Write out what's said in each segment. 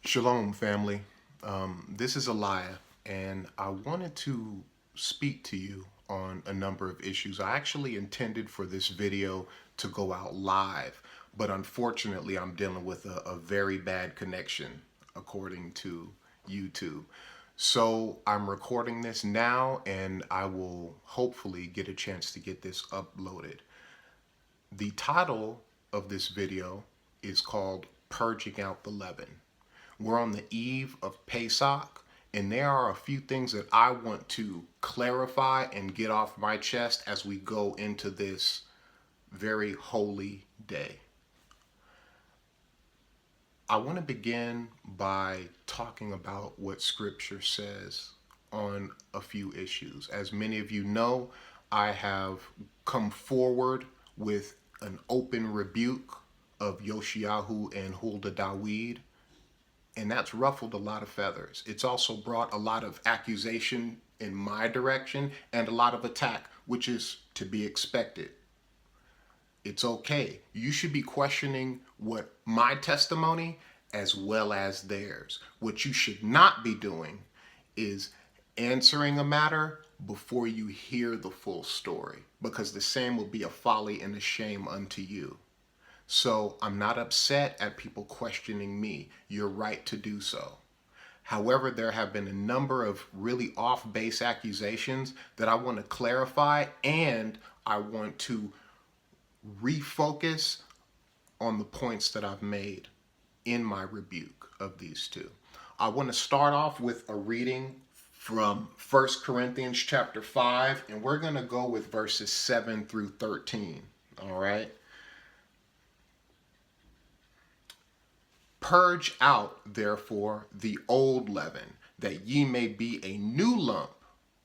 Shalom, family. This is Eliah, and I wanted to speak to you on a number of issues. I actually intended for this video to go out live, but unfortunately I'm dealing with a very bad connection according to YouTube. So I'm recording this now, and I will hopefully get a chance to get this uploaded. The title of this video is called Purging Out the Leaven. We're on the eve of Pesach, and there are a few things that I want to clarify and get off my chest as we go into this very holy day. I want to begin by talking about what Scripture says on a few issues. As many of you know, I have come forward with an open rebuke of Yoshiyahu and Huldah, and that's ruffled a lot of feathers. It's also brought a lot of accusation in my direction and a lot of attack, which is to be expected. It's okay. You should be questioning what my testimony as well as theirs. What you should not be doing is answering a matter before you hear the full story, because the same will be a folly and a shame unto you. So I'm not upset at people questioning me. You're right to do so. However, there have been a number of really off-base accusations that I want to clarify, and I want to refocus on the points that I've made in my rebuke of these two. I want to start off with a reading from 1 Corinthians chapter 5, and we're going to go with verses 7 through 13. All right? Purge out, therefore, the old leaven, that ye may be a new lump,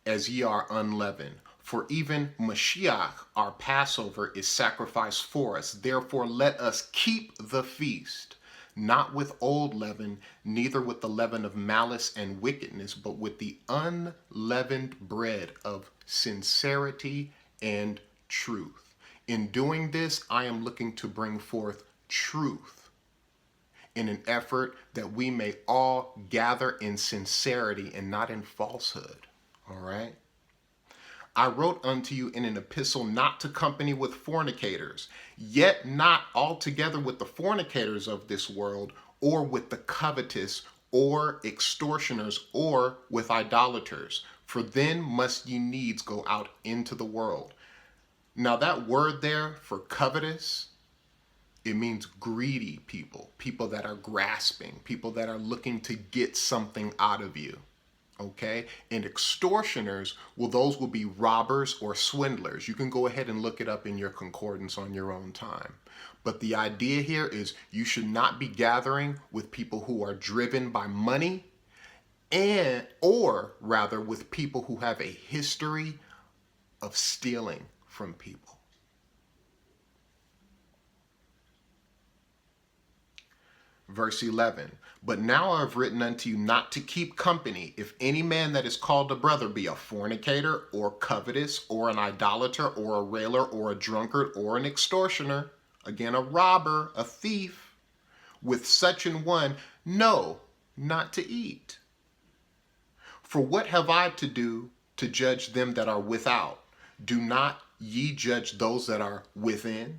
as ye are unleavened. For even Mashiach, our Passover, is sacrificed for us. Therefore let us keep the feast, not with old leaven, neither with the leaven of malice and wickedness, but with the unleavened bread of sincerity and truth. In doing this, I am looking to bring forth truth, in an effort that we may all gather in sincerity and not in falsehood. All right? I wrote unto you in an epistle not to company with fornicators, yet not altogether with the fornicators of this world, or with the covetous, or extortioners, or with idolaters, for then must ye needs go out into the world. Now that word there for covetous, it means greedy people, people that are grasping, people that are looking to get something out of you, okay? And extortioners, well, those will be robbers or swindlers. You can go ahead and look it up in your concordance on your own time. But the idea here is you should not be gathering with people who are driven by money, or rather with people who have a history of stealing from people. Verse 11, but now I have written unto you not to keep company, if any man that is called a brother be a fornicator, or covetous, or an idolater, or a railer, or a drunkard, or an extortioner, again, a robber, a thief, with such an one, no, not to eat. For what have I to do to judge them that are without? Do not ye judge those that are within?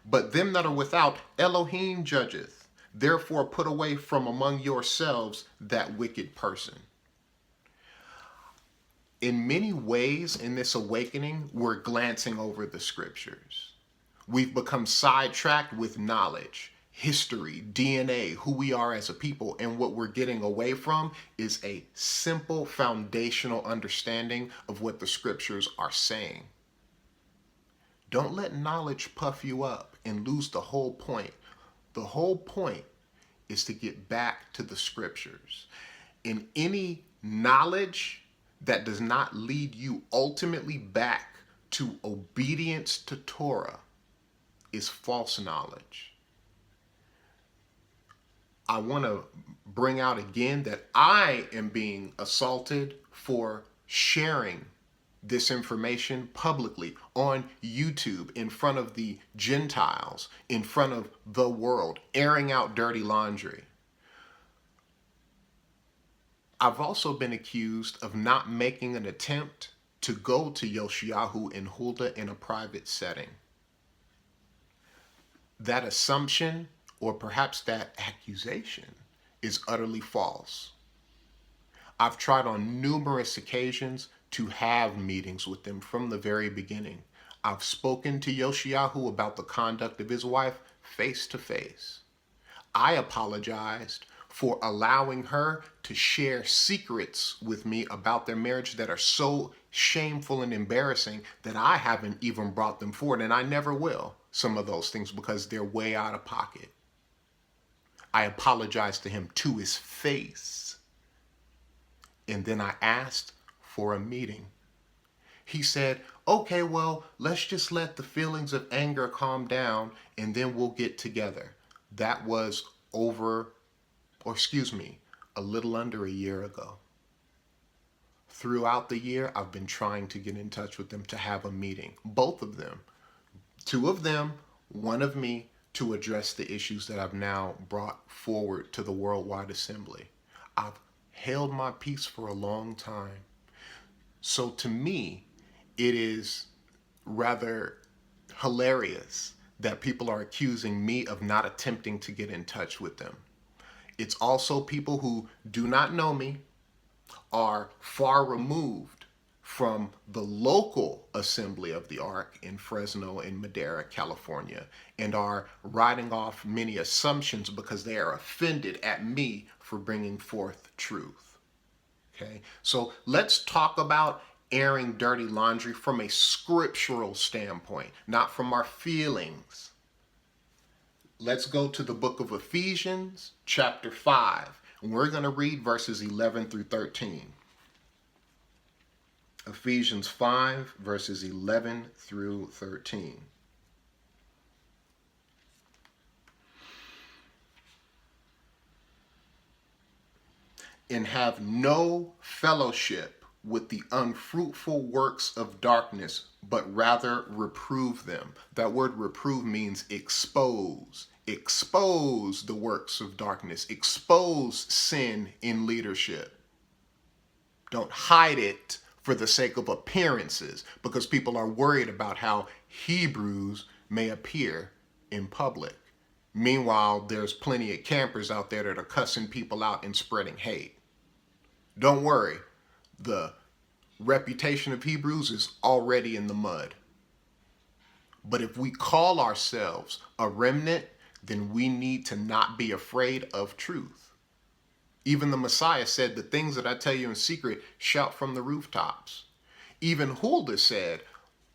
But them that are without, Elohim judgeth. Therefore put away from among yourselves that wicked person. In many ways in this awakening, we're glancing over the scriptures. We've become sidetracked with knowledge, history, DNA, who we are as a people, and what we're getting away from is a simple foundational understanding of what the scriptures are saying. Don't let knowledge puff you up and lose the whole point. The whole point is to get back to the scriptures. In any knowledge that does not lead you ultimately back to obedience to Torah is false knowledge. I want to bring out again that I am being assaulted for sharing this information publicly on YouTube in front of the Gentiles, in front of the world, airing out dirty laundry. I've also been accused of not making an attempt to go to Yoshiyahu and Huldah in a private setting. That assumption, or perhaps that accusation, is utterly false. I've tried on numerous occasions to have meetings with them from the very beginning. I've spoken to Yoshiyahu about the conduct of his wife face to face. I apologized for allowing her to share secrets with me about their marriage that are so shameful and embarrassing that I haven't even brought them forward, and I never will, some of those things, because they're way out of pocket. I apologized to him to his face, and then I asked for a meeting. He said, okay, well, let's just let the feelings of anger calm down and then we'll get together. That was a little under a year ago. Throughout the year, I've been trying to get in touch with them to have a meeting. Both of them. Two of them, one of me, to address the issues that I've now brought forward to the Worldwide Assembly. I've held my peace for a long time. So to me, it is rather hilarious that people are accusing me of not attempting to get in touch with them. It's also people who do not know me, are far removed from the local assembly of the Ark in Fresno and Madera, California, and are writing off many assumptions because they are offended at me for bringing forth truth. Okay, so let's talk about airing dirty laundry from a scriptural standpoint, not from our feelings. Let's go to the book of Ephesians, chapter 5, and we're going to read verses 11 through 13. Ephesians 5, verses 11 through 13. And have no fellowship with the unfruitful works of darkness, but rather reprove them. That word reprove means expose. Expose the works of darkness. Expose sin in leadership. Don't hide it for the sake of appearances, because people are worried about how Hebrews may appear in public. Meanwhile, there's plenty of campers out there that are cussing people out and spreading hate. Don't worry. The reputation of Hebrews is already in the mud. But if we call ourselves a remnant, then we need to not be afraid of truth. Even the Messiah said, the things that I tell you in secret, shout from the rooftops. Even Huldah said,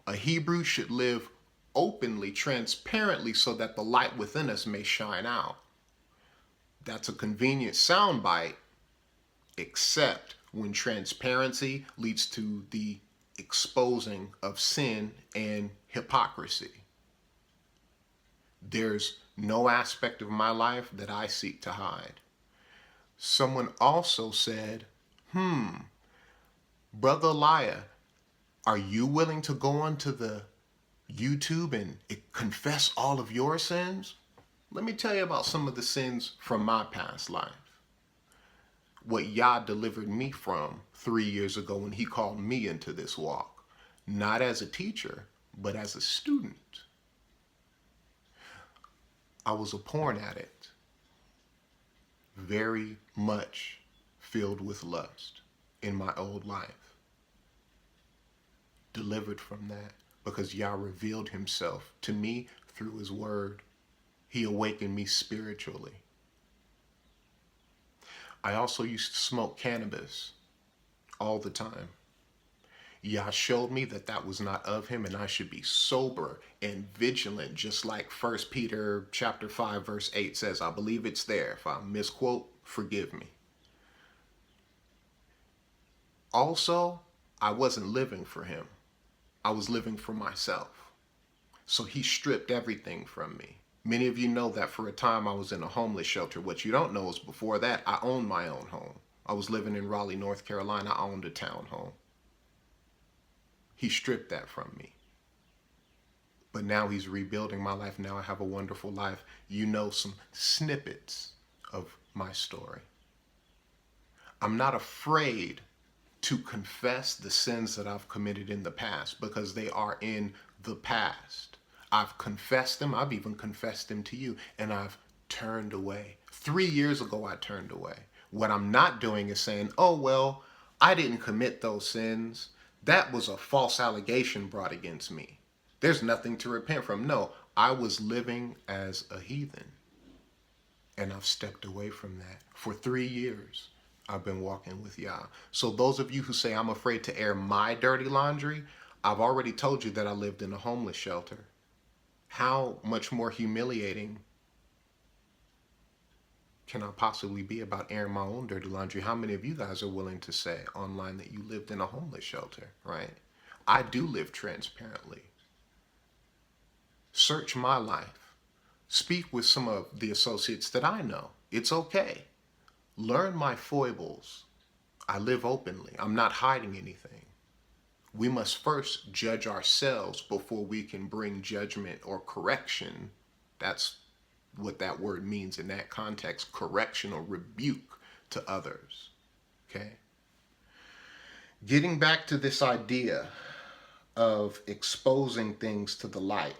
a Hebrew should live openly, transparently, so that the light within us may shine out. That's a convenient soundbite, except when transparency leads to the exposing of sin and hypocrisy. There's no aspect of my life that I seek to hide. Someone also said, Brother Elijah, are you willing to go onto the YouTube and confess all of your sins? Let me tell you about some of the sins from my past life. What Yah delivered me from 3 years ago when he called me into this walk. Not as a teacher, but as a student. I was a porn addict. Very much filled with lust in my old life. Delivered from that because Yah revealed himself to me through his word. He awakened me spiritually. I also used to smoke cannabis all the time. Yah showed me that that was not of him, and I should be sober and vigilant, just like 1 Peter chapter 5, verse 8 says. I believe it's there. If I misquote, forgive me. Also, I wasn't living for him. I was living for myself. So he stripped everything from me. Many of you know that for a time I was in a homeless shelter. What you don't know is before that, I owned my own home. I was living in Raleigh, North Carolina. I owned a townhome. He stripped that from me. But now he's rebuilding my life. Now I have a wonderful life. You know some snippets of my story. I'm not afraid to confess the sins that I've committed in the past because they are in the past. I've confessed them. I've even confessed them to you, and I've turned away. 3 years ago, I turned away. What I'm not doing is saying, oh, well, I didn't commit those sins. That was a false allegation brought against me. There's nothing to repent from. No, I was living as a heathen, and I've stepped away from that. For 3 years, I've been walking with Yah. So those of you who say I'm afraid to air my dirty laundry, I've already told you that I lived in a homeless shelter. How much more humiliating can I possibly be about airing my own dirty laundry? How many of you guys are willing to say online that you lived in a homeless shelter, right? I do live transparently. Search my life. Speak with some of the associates that I know. It's okay. Learn my foibles. I live openly. I'm not hiding anything. We must first judge ourselves before we can bring judgment or correction. That's what that word means in that context, correction or rebuke to others. Okay? Getting back to this idea of exposing things to the light.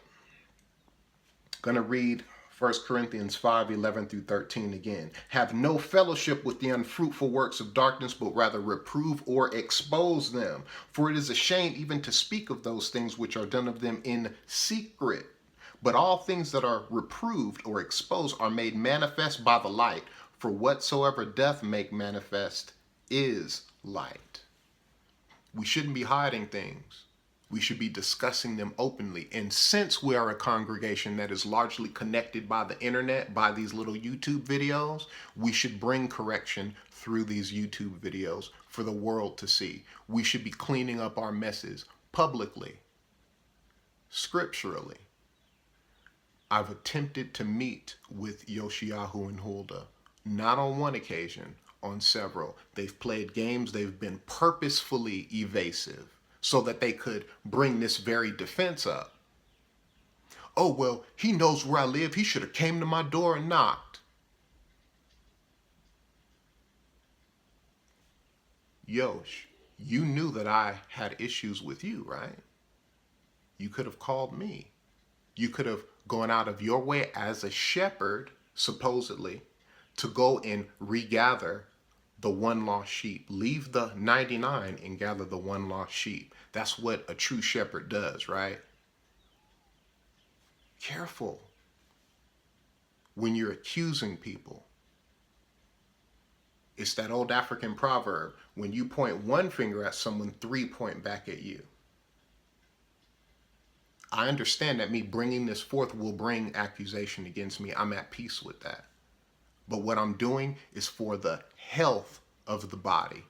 I'm going to read 1 Corinthians 5:11-13 again. Have no fellowship with the unfruitful works of darkness, but rather reprove or expose them. For it is a shame even to speak of those things which are done of them in secret. But all things that are reproved or exposed are made manifest by the light. For whatsoever doth make manifest is light. We shouldn't be hiding things. We should be discussing them openly. And since we are a congregation that is largely connected by the internet, by these little YouTube videos, we should bring correction through these YouTube videos for the world to see. We should be cleaning up our messes publicly, scripturally. I've attempted to meet with Yoshiyahu and Huldah, not on one occasion, on several. They've played games. They've been purposefully evasive, so that they could bring this very defense up. Oh, well, he knows where I live. He should have came to my door and knocked. Yosh, you knew that I had issues with you, right? You could have called me. You could have gone out of your way as a shepherd, supposedly, to go and regather the one lost sheep. Leave the 99 and gather the one lost sheep. That's what a true shepherd does, right? Careful when you're accusing people. It's that old African proverb, when you point one finger at someone, 3 point back at you. I understand that me bringing this forth will bring accusation against me. I'm at peace with that. But what I'm doing is for the health of the body.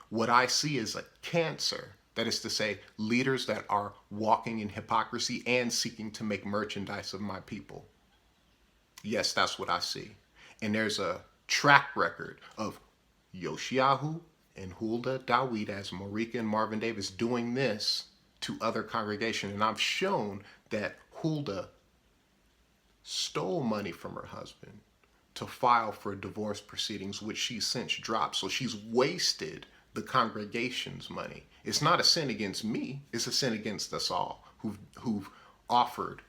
What I see is a cancer, that is to say, leaders that are walking in hypocrisy and seeking to make merchandise of my people. Yes, that's what I see. And there's a track record of Yoshiyahu and Huldah Dawid as Maureka and Marvin Davis doing this to other congregations. And I've shown that Huldah stole money from her husband to file for divorce proceedings, which she's since dropped. So she's wasted the congregation's money. It's not a sin against me. It's a sin against us all who've offered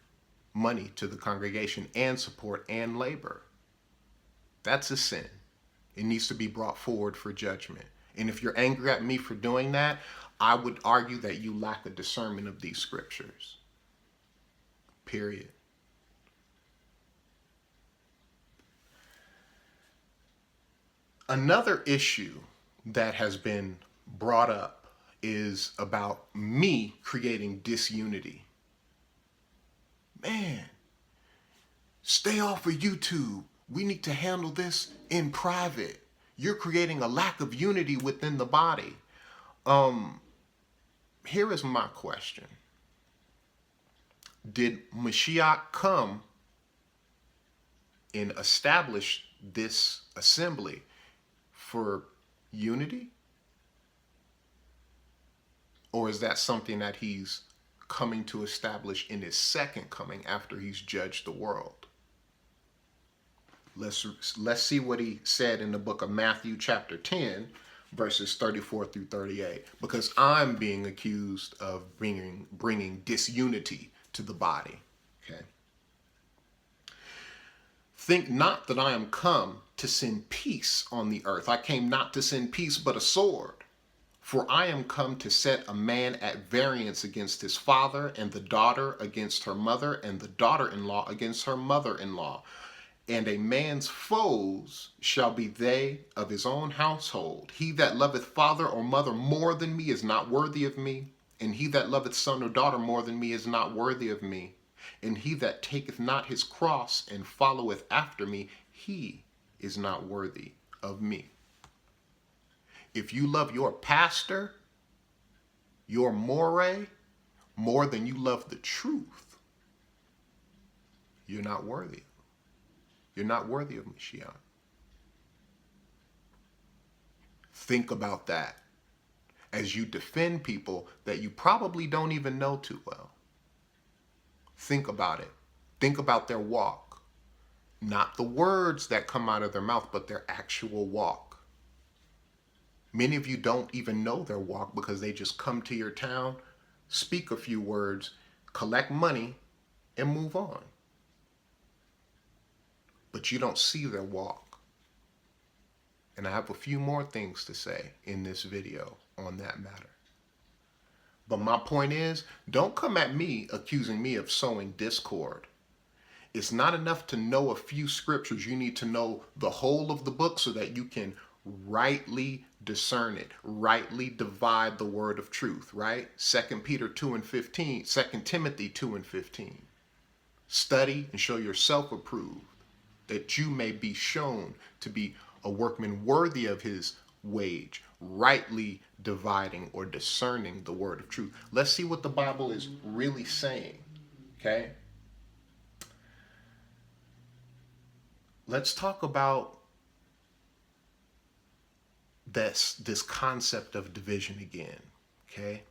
money to the congregation and support and labor. That's a sin. It needs to be brought forward for judgment. And if you're angry at me for doing that, I would argue that you lack a discernment of these scriptures. Period. Another issue that has been brought up is about me creating disunity. Man, stay off of YouTube. We need to handle this in private. You're creating a lack of unity within the body. Here is my question. Did Mashiach come and establish this assembly for unity? Or is that something that he's coming to establish in his second coming after he's judged the world? Let's see what he said in the book of Matthew chapter 10, verses 34 through 38, because I'm being accused of bringing disunity to the body. Okay. Think not that I am come to send peace on the earth. I came not to send peace, but a sword. For I am come to set a man at variance against his father, and the daughter against her mother, and the daughter-in-law against her mother-in-law. And a man's foes shall be they of his own household. He that loveth father or mother more than me is not worthy of me. And he that loveth son or daughter more than me is not worthy of me. And he that taketh not his cross and followeth after me, he is not worthy of me. If you love your pastor, your more than you love the truth, you're not worthy. You're not worthy of Yoshiyahu. Think about that as you defend people that you probably don't even know too well. Think about it. Think about their walk. Not the words that come out of their mouth, but their actual walk. Many of you don't even know their walk because they just come to your town, speak a few words, collect money, and move on. But you don't see their walk. And I have a few more things to say in this video on that matter. But my point is, don't come at me accusing me of sowing discord. It's not enough to know a few scriptures. You need to know the whole of the book so that you can rightly discern it, rightly divide the word of truth, right? 2 Peter 2 and 15, 2 Timothy 2 and 15. Study and show yourself approved, that you may be shown to be a workman worthy of his wage, rightly dividing or discerning the word of truth. Let's see what the Bible is really saying, okay? Let's talk about this concept of division again, okay?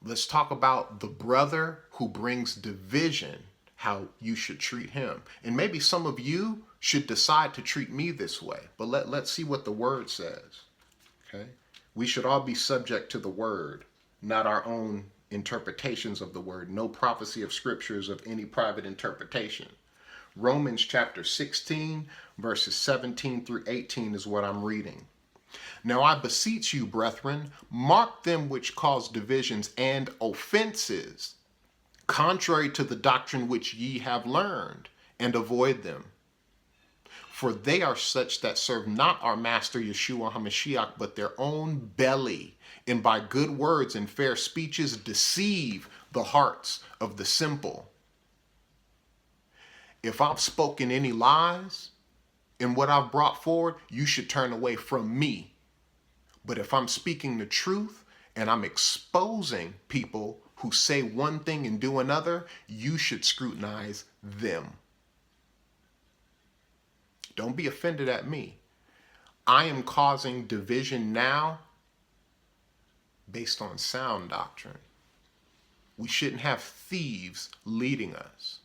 Let's talk about the brother who brings division, how you should treat him. And maybe some of you should decide to treat me this way, but let's see what the word says, okay? We should all be subject to the word, not our own interpretations of the word. No prophecy of scriptures of any private interpretation. Romans chapter 16, verses 17 through 18 is what I'm reading. Now I beseech you, brethren, mark them which cause divisions and offenses, contrary to the doctrine which ye have learned, and avoid them. For they are such that serve not our master Yeshua HaMashiach, but their own belly, and by good words and fair speeches deceive the hearts of the simple. If I've spoken any lies in what I've brought forward, you should turn away from me. But if I'm speaking the truth and I'm exposing people who say one thing and do another, you should scrutinize them. Don't be offended at me. I am causing division now based on sound doctrine. We shouldn't have thieves leading us.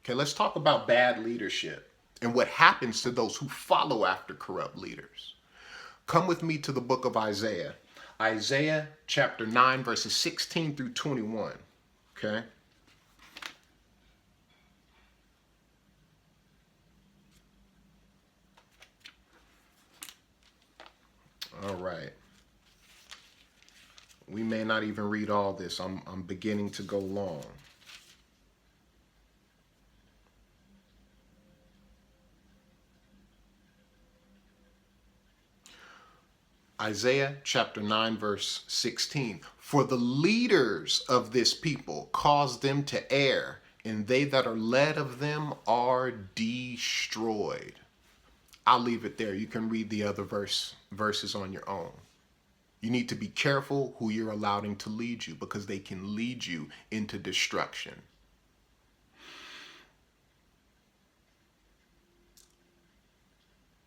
Okay, let's talk about bad leadership and what happens to those who follow after corrupt leaders. Come with me to the book of Isaiah. Isaiah chapter 9, verses 16 through 21. Okay? All right. We may not even read all this. I'm beginning to go long. Isaiah chapter 9, verse 16. For the leaders of this people cause them to err, and they that are led of them are destroyed. I'll leave it there. You can read the other verses on your own. You need to be careful who you're allowing to lead you, because they can lead you into destruction.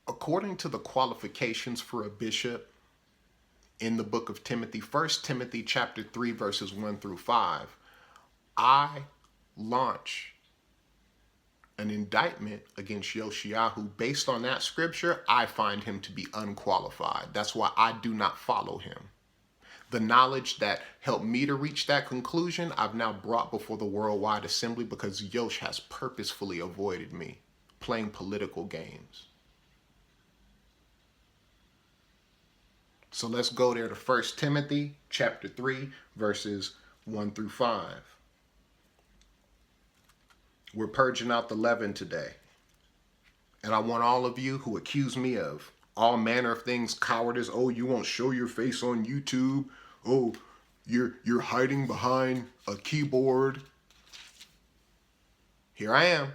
According to the qualifications for a bishop in the book of Timothy, 1 Timothy chapter 3, verses 1 through 5, I launch an indictment against Yoshiyahu. Based on that scripture, I find him to be unqualified. That's why I do not follow him. The knowledge that helped me to reach that conclusion, I've now brought before the worldwide assembly because Yosh has purposefully avoided me playing political games. So let's go there to 1 Timothy chapter 3, verses 1 through 5. We're purging out the leaven today. And I want all of you who accuse me of all manner of things, cowardice, oh, you won't show your face on YouTube, oh, you're hiding behind a keyboard. Here I am.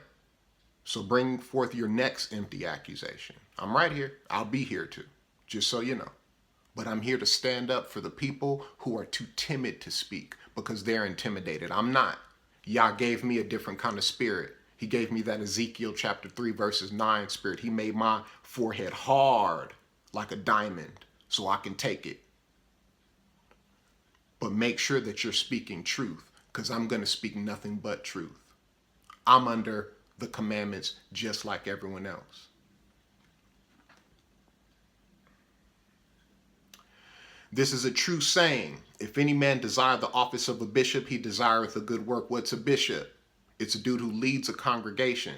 So bring forth your next empty accusation. I'm right here. I'll be here too, just so you know. But I'm here to stand up for the people who are too timid to speak because they're intimidated. I'm not. Yah gave me a different kind of spirit. He gave me that Ezekiel chapter 3 verses 9 spirit. He made my forehead hard like a diamond so I can take it. But make sure that you're speaking truth because I'm going to speak nothing but truth. I'm under the commandments just like everyone else. This is a true saying. If any man desire the office of a bishop, he desireth a good work. What's a bishop? It's a dude who leads a congregation.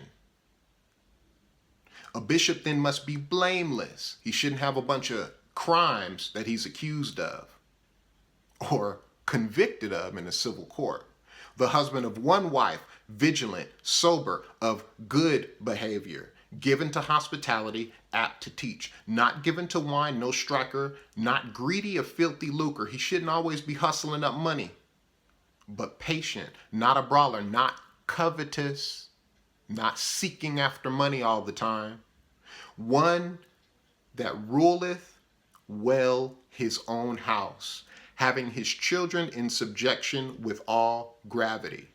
A bishop then must be blameless. He shouldn't have a bunch of crimes that he's accused of or convicted of in a civil court. The husband of one wife, vigilant, sober, of good behavior, given to hospitality, apt to teach, not given to wine, no striker, not greedy of filthy lucre. He shouldn't always be hustling up money, but patient, not a brawler, not covetous, not seeking after money all the time. One that ruleth well his own house, having his children in subjection with all gravity.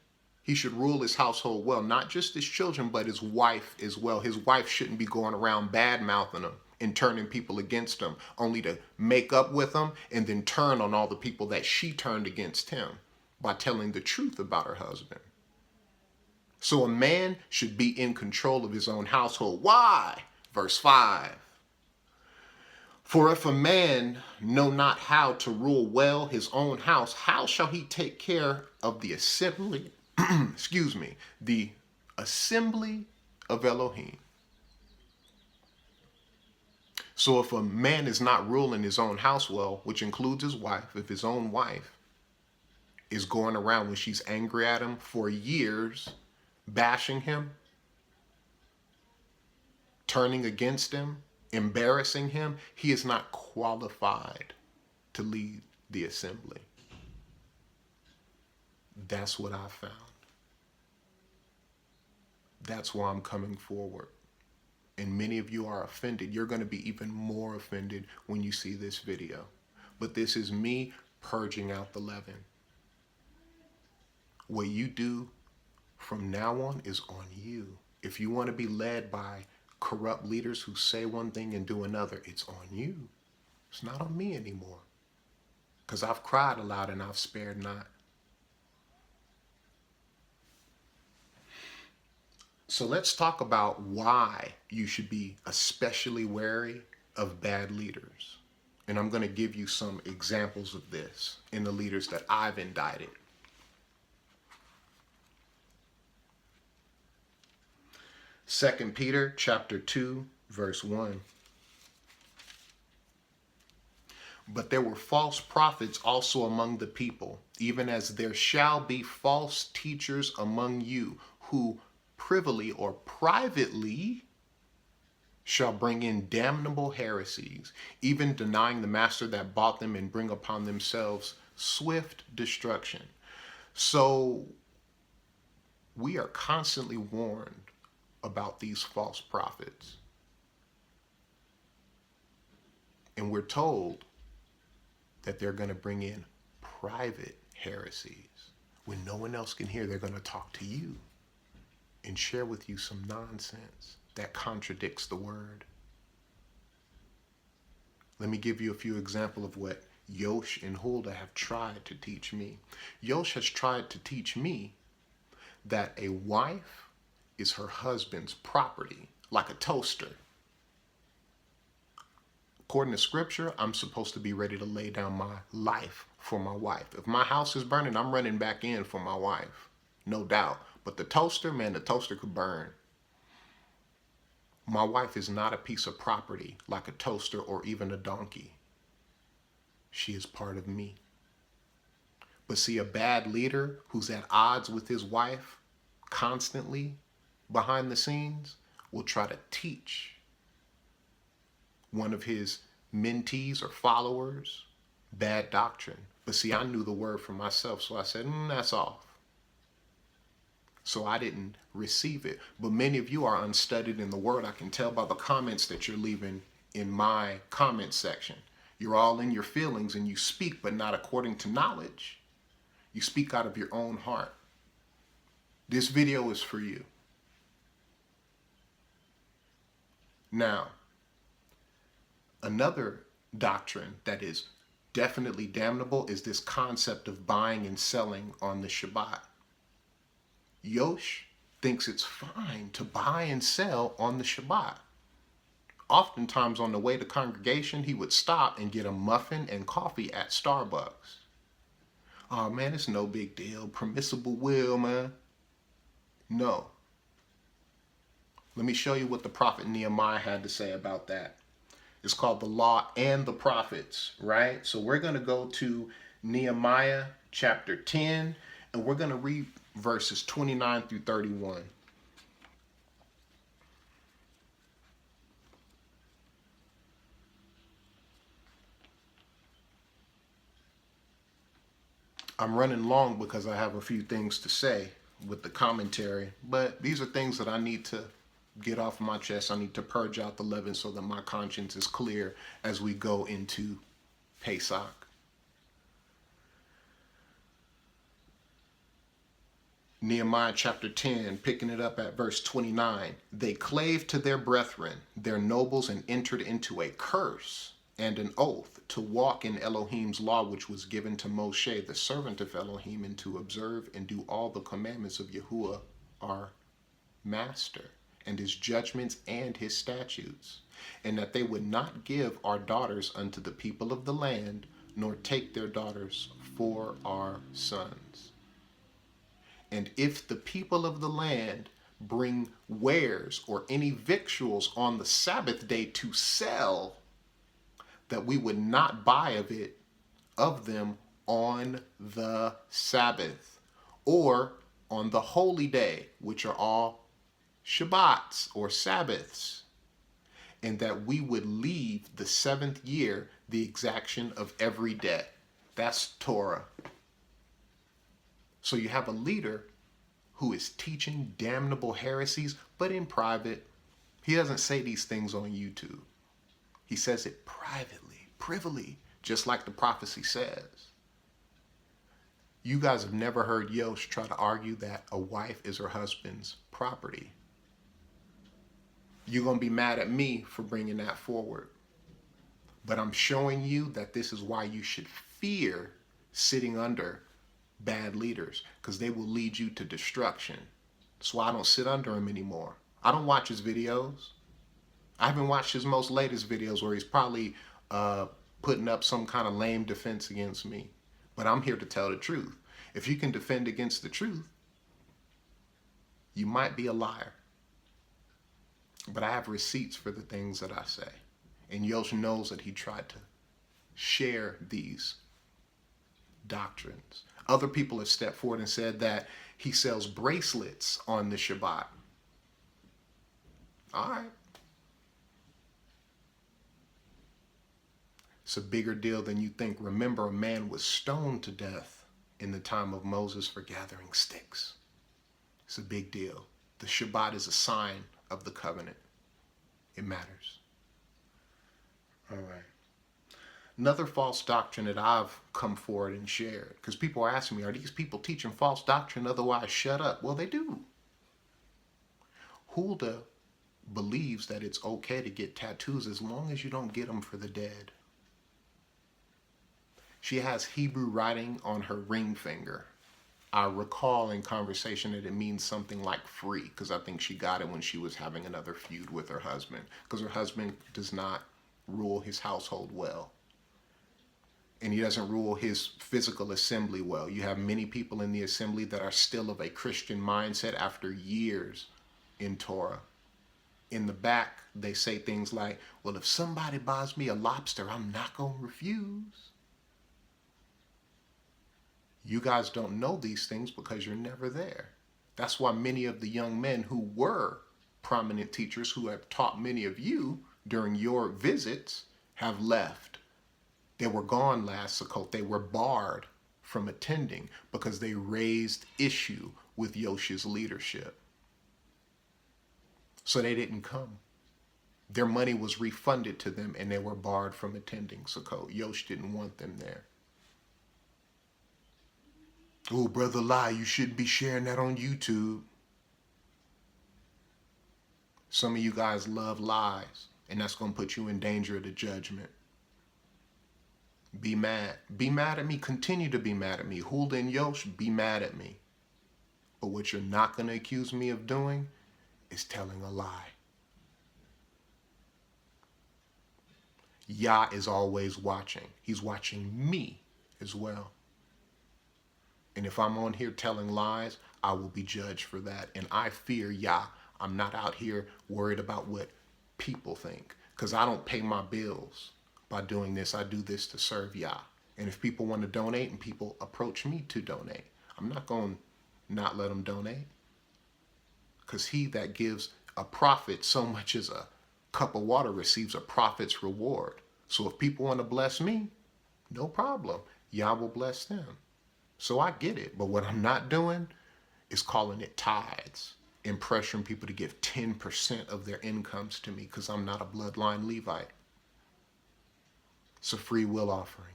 He should rule his household well, not just his children, but his wife as well. His wife shouldn't be going around bad-mouthing him and turning people against him, only to make up with them and then turn on all the people that she turned against him by telling the truth about her husband. So a man should be in control of his own household. Why? Verse 5. For if a man know not how to rule well his own house, how shall he take care of the assembly? The assembly of Elohim. So if a man is not ruling his own house well, which includes his wife, if his own wife is going around when she's angry at him for years, bashing him, turning against him, embarrassing him, he is not qualified to lead the assembly. That's what I found. That's why I'm coming forward. And many of you are offended. You're going to be even more offended when you see this video. But this is me purging out the leaven. What you do from now on is on you. If you want to be led by corrupt leaders who say one thing and do another, it's on you. It's not on me anymore. Because I've cried aloud and I've spared not. So let's talk about why you should be especially wary of bad leaders. And I'm going to give you some examples of this in the leaders that I've indicted. Second Peter chapter 2, verse 1. But there were false prophets also among the people, even as there shall be false teachers among you, who privily or privately shall bring in damnable heresies, even denying the master that bought them, and bring upon themselves swift destruction. So we are constantly warned about these false prophets. And we're told that they're going to bring in private heresies. When no one else can hear, they're going to talk to you and share with you some nonsense that contradicts the word. Let me give you a few examples of what Yosh and Huldah have tried to teach me. Yosh has tried to teach me that a wife is her husband's property, like a toaster. According to scripture, I'm supposed to be ready to lay down my life for my wife. If my house is burning, I'm running back in for my wife, no doubt. But the toaster, man, the toaster could burn. My wife is not a piece of property like a toaster or even a donkey. She is part of me. But see, a bad leader who's at odds with his wife constantly behind the scenes will try to teach one of his mentees or followers bad doctrine. But see, I knew the word for myself, so I said, that's off. So I didn't receive it. But many of you are unstudied in the word. I can tell by the comments that you're leaving in my comment section. You're all in your feelings and you speak, but not according to knowledge. You speak out of your own heart. This video is for you. Now, another doctrine that is definitely damnable is this concept of buying and selling on the Shabbat. Yosh thinks it's fine to buy and sell on the Shabbat. Oftentimes on the way to congregation, he would stop and get a muffin and coffee at Starbucks. Oh man, it's no big deal. Permissible will, man. No. Let me show you what the prophet Nehemiah had to say about that. It's called the Law and the Prophets, right? So we're going to go to Nehemiah chapter 10, and we're going to read verses 29 through 31. I'm running long because I have a few things to say with the commentary, but these are things that I need to get off my chest. I need to purge out the leaven so that my conscience is clear as we go into Pesach. Nehemiah chapter 10, picking it up at verse 29. They clave to their brethren, their nobles, and entered into a curse and an oath to walk in Elohim's law, which was given to Moshe, the servant of Elohim, and to observe and do all the commandments of Yahuwah, our master, and his judgments and his statutes, and that they would not give our daughters unto the people of the land, nor take their daughters for our sons. And if the people of the land bring wares or any victuals on the Sabbath day to sell, that we would not buy of them on the Sabbath, or on the holy day, which are all Shabbats or Sabbaths, and that we would leave the 7th year the exaction of every day. That's Torah. So you have a leader who is teaching damnable heresies, but in private. He doesn't say these things on YouTube. He says it privately, privily, just like the prophecy says. You guys have never heard Yosh try to argue that a wife is her husband's property. You're going to be mad at me for bringing that forward. But I'm showing you that this is why you should fear sitting under bad leaders, because they will lead you to destruction. That's why I don't sit under him anymore. I don't watch his videos. I haven't watched his most latest videos where he's probably putting up some kind of lame defense against me. But I'm here to tell the truth. If you can defend against the truth, you might be a liar. But I have receipts for the things that I say. And Yosh knows that he tried to share these doctrines. Other people have stepped forward and said that he sells bracelets on the Shabbat. All right. It's a bigger deal than you think. Remember, a man was stoned to death in the time of Moses for gathering sticks. It's a big deal. The Shabbat is a sign of the covenant. It matters. All right. Another false doctrine that I've come forward and shared, because people are asking me, are these people teaching false doctrine? Otherwise, shut up. Well, they do. Huldah believes that it's okay to get tattoos as long as you don't get them for the dead. She has Hebrew writing on her ring finger. I recall in conversation that it means something like free, because I think she got it when she was having another feud with her husband, because her husband does not rule his household well. And he doesn't rule his physical assembly well. You have many people in the assembly that are still of a Christian mindset after years in Torah. In the back, they say things like, well, if somebody buys me a lobster, I'm not going to refuse. You guys don't know these things because you're never there. That's why many of the young men who were prominent teachers who have taught many of you during your visits have left. They were gone last Sukkot. They were barred from attending because they raised issue with Yoshi's leadership. So they didn't come. Their money was refunded to them and they were barred from attending Sukkot. Yosh didn't want them there. Oh, Brother Lie, you shouldn't be sharing that on YouTube. Some of you guys love lies, and that's going to put you in danger of the judgment. Be mad. Be mad at me. Continue to be mad at me. Huldah and Yosh, be mad at me. But what you're not going to accuse me of doing is telling a lie. Yah is always watching. He's watching me as well. And if I'm on here telling lies, I will be judged for that. And I fear Yah. I'm not out here worried about what people think, because I don't pay my bills by doing this. I do this to serve Yah. And if people want to donate and people approach me to donate, I'm not going to not let them donate. Because he that gives a prophet so much as a cup of water receives a prophet's reward. So if people want to bless me, no problem. Yah will bless them. So I get it. But what I'm not doing is calling it tithes and pressuring people to give 10% of their incomes to me because I'm not a bloodline Levite. It's a free will offering.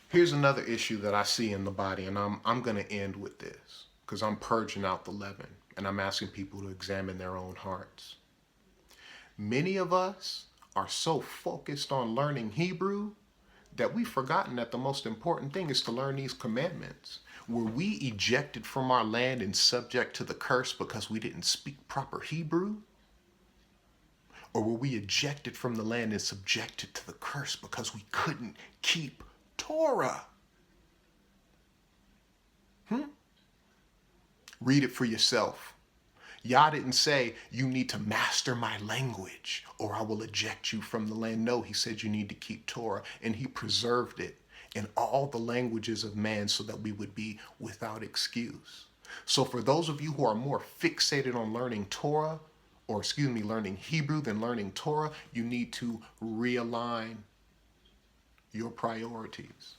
Here's another issue that I see in the body, and I'm going to end with this because I'm purging out the leaven, and I'm asking people to examine their own hearts. Many of us are so focused on learning Hebrew that we've forgotten that the most important thing is to learn these commandments. Were we ejected from our land and subject to the curse because we didn't speak proper Hebrew? Or were we ejected from the land and subjected to the curse because we couldn't keep Torah? Read it for yourself. Yah didn't say, you need to master my language or I will eject you from the land. No, he said you need to keep Torah, and he preserved it in all the languages of man so that we would be without excuse. So for those of you who are more fixated on learning Torah, learning Hebrew than learning Torah, you need to realign your priorities.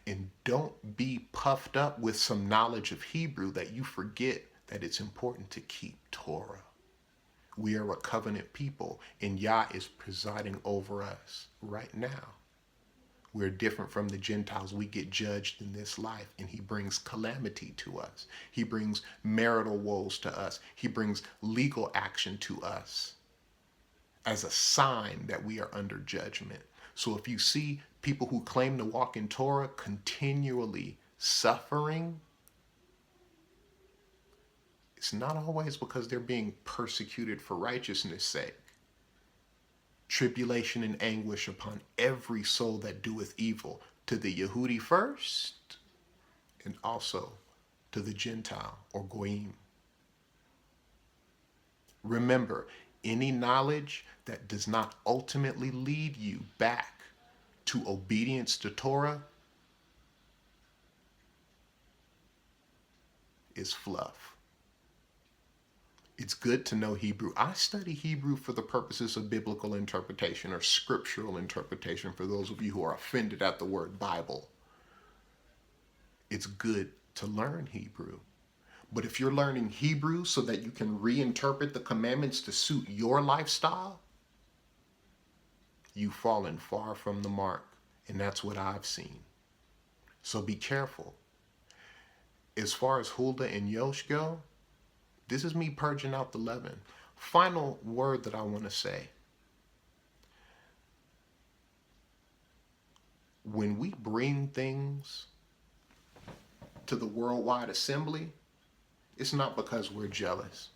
And don't be puffed up with some knowledge of Hebrew that you forget that it's important to keep Torah. We are a covenant people, and Yah is presiding over us right now. We're different from the Gentiles. We get judged in this life, and he brings calamity to us. He brings marital woes to us. He brings legal action to us as a sign that we are under judgment. So if you see people who claim to walk in Torah continually suffering, it's not always because they're being persecuted for righteousness' sake. Tribulation and anguish upon every soul that doeth evil, to the Yehudi first, and also to the Gentile or Goyim. Remember, any knowledge that does not ultimately lead you back to obedience to Torah is fluff. It's good to know Hebrew. I study Hebrew for the purposes of biblical interpretation or scriptural interpretation for those of you who are offended at the word Bible. It's good to learn Hebrew. But if you're learning Hebrew so that you can reinterpret the commandments to suit your lifestyle, you've fallen far from the mark. And that's what I've seen. So be careful. As far as Huldah and Yosh go, this is me purging out the leaven. Final word that I want to say. when we bring things to the worldwide assembly, it's not because we're jealous.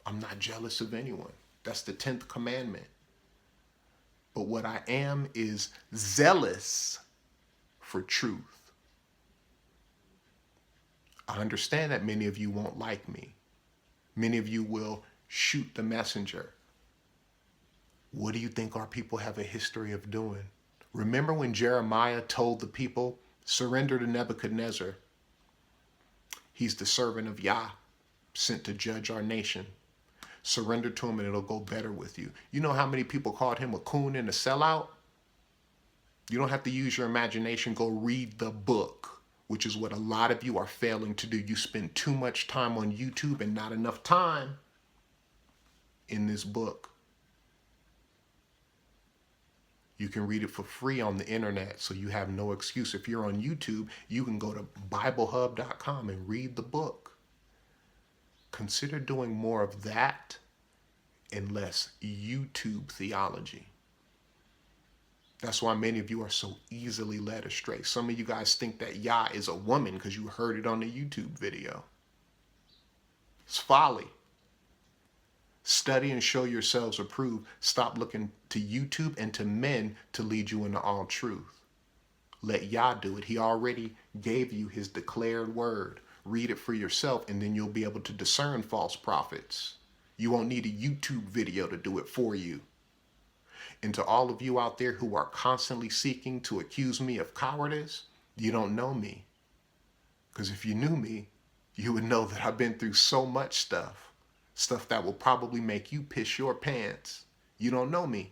I'm not jealous of anyone. That's the 10th commandment. But what I am is zealous for truth. I understand that many of you won't like me. Many of you will shoot the messenger. What do you think our people have a history of doing? Remember when Jeremiah told the people, surrender to Nebuchadnezzar. He's the servant of Yah, sent to judge our nation. Surrender to him and it'll go better with you. You know how many people called him a coon and a sellout? You don't have to use your imagination. Go read the book, which is what a lot of you are failing to do. You spend too much time on YouTube and not enough time in this book. You can read it for free on the internet, so you have no excuse. If you're on YouTube, you can go to BibleHub.com and read the book. Consider doing more of that and less YouTube theology. That's why many of you are so easily led astray. Some of you guys think that Yah is a woman because you heard it on a YouTube video. It's folly. Study and show yourselves approved. Stop looking to YouTube and to men to lead you into all truth. Let Yah do it. He already gave you his declared word. Read it for yourself and then you'll be able to discern false prophets. You won't need a YouTube video to do it for you. And to all of you out there who are constantly seeking to accuse me of cowardice, you don't know me. Because if you knew me, you would know that I've been through so much stuff. Stuff that will probably make you piss your pants. You don't know me.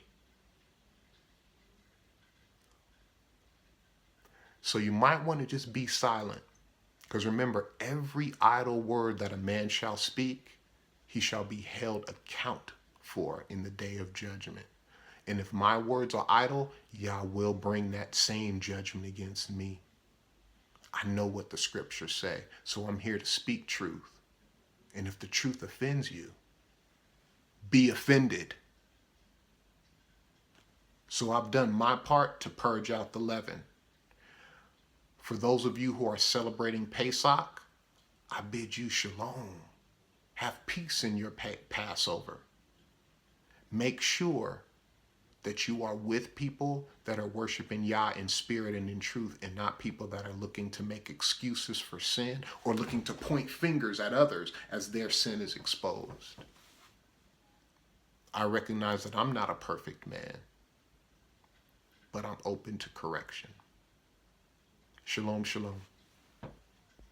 So you might want to just be silent. Because remember, every idle word that a man shall speak, he shall be held account for in the day of judgment. And if my words are idle, Yah will bring that same judgment against me. I know what the scriptures say, so I'm here to speak truth. And if the truth offends you, be offended. So I've done my part to purge out the leaven. For those of you who are celebrating Pesach, I bid you shalom. Have peace in your Passover. Make sure that you are with people that are worshiping Yah in spirit and in truth, and not people that are looking to make excuses for sin or looking to point fingers at others as their sin is exposed. I recognize that I'm not a perfect man, but I'm open to correction. Shalom, shalom.